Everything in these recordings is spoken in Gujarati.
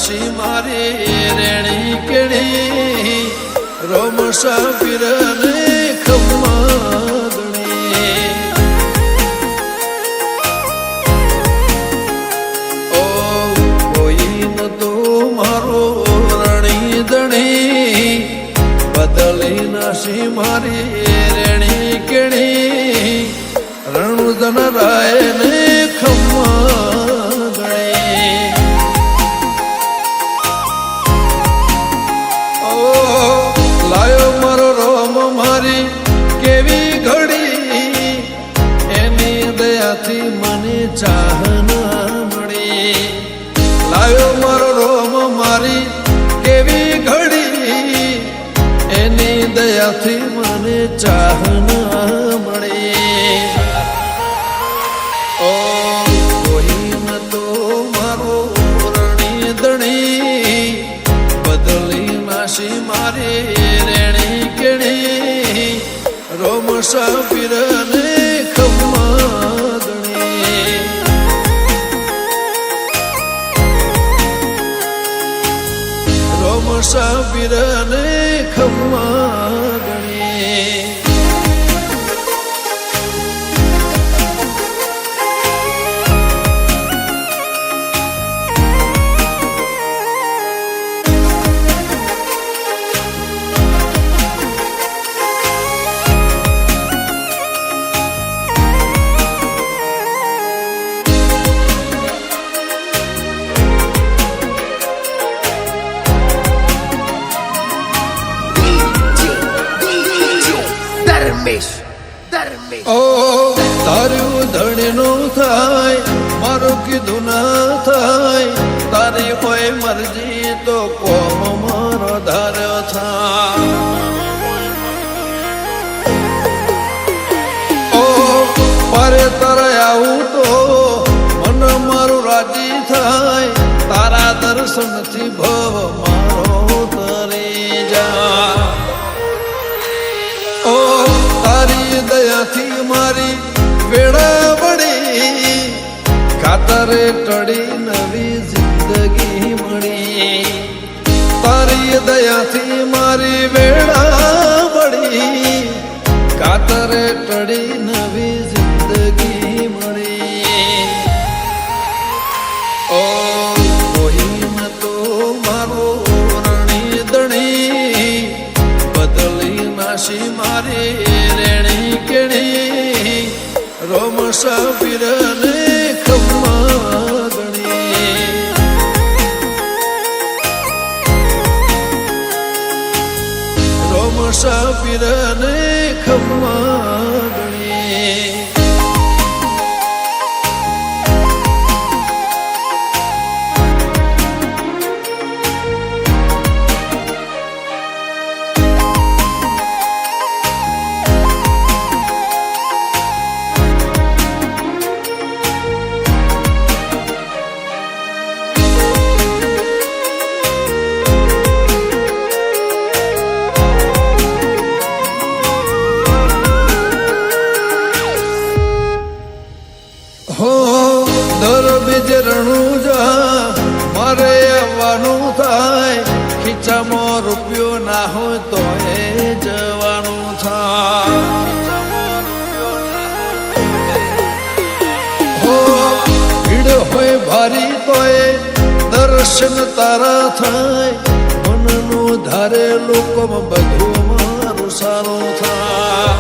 નાશી મારી રેણી કેણી રોમસા પીરને ખમ્માગણી ઓ કોઈ ન તો મારો રણી દણી બદલી નાશી મારી રેણી કેણી રણુદન રાય ને ખમ્માગણી લાયો મારો રોમ મારી કેવી ઘડી એની દયાથી મને ચાહના મળી લાયો મારો રોમ મારી કેવી ઘડી એની દયાથી મને ચાહના મળી ઓ કોઈ ન તો મારો રણી દણી બદલી નાશી મારી રેણી કેણી રોમસા પીરને ખમ્માગણી રોમસા પીરને ખમ્માગણી ઓ તારું ધણીનું થાય મારું કીધું ના થાય તારી કોઈ મરજી તો કોમ મારો ધાર્યો થાય ઓ મારે તારે આવું તો મન મારું રાજી થાય તારા દર્શનથી ભવ મારો તરી જા ઓ તારી દયાથી મારી વેળા વળી ખાતરે ટળી નવી જિંદગી મળી તારી દયાથી મારી વેળા વળી ખાતરે ટળી નવી જિંદગી મળી ઓ કોઈ ન તો મારો રણી દણી બદલી નાશી મારી રેણી કેણી રોમસા પીરને ખમ્માગણી રોમસા પીરને ખમ્માગણી હો દર બીજ રણુજા મારે આવવાનું થાય ખીચામાં રૂપિયો ના હોય તો એ જવાનું થાય હો ભીડ હોય ભારી તો એ દર્શન તારા થાય મનનું ધારે લોકોમાં બધું મારું સારું થાય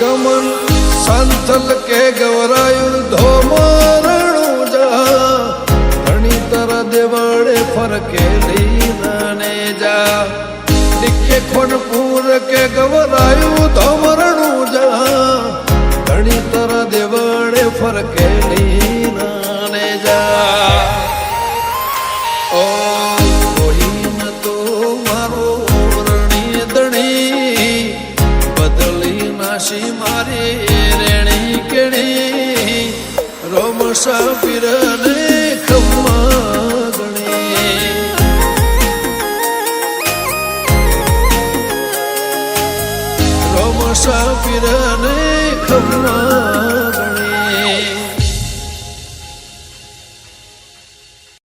ગમન સંથલ કે ગવરાયું ધોમરણું જા ઘણી તર દેવળે ફરકેલી ને જા ડિકે ખોનપુર કે ગવરાયું ધોમરણું જા ઘણી તર દેવળે ફરકેલી ને જા ઓ કોઈ ન તો મારો રણી દણી બદલી નાશી મારી રેણી કેણી રોમસા પીરને ખમ્માગણી રોમસા પીરને ખમ્માગણી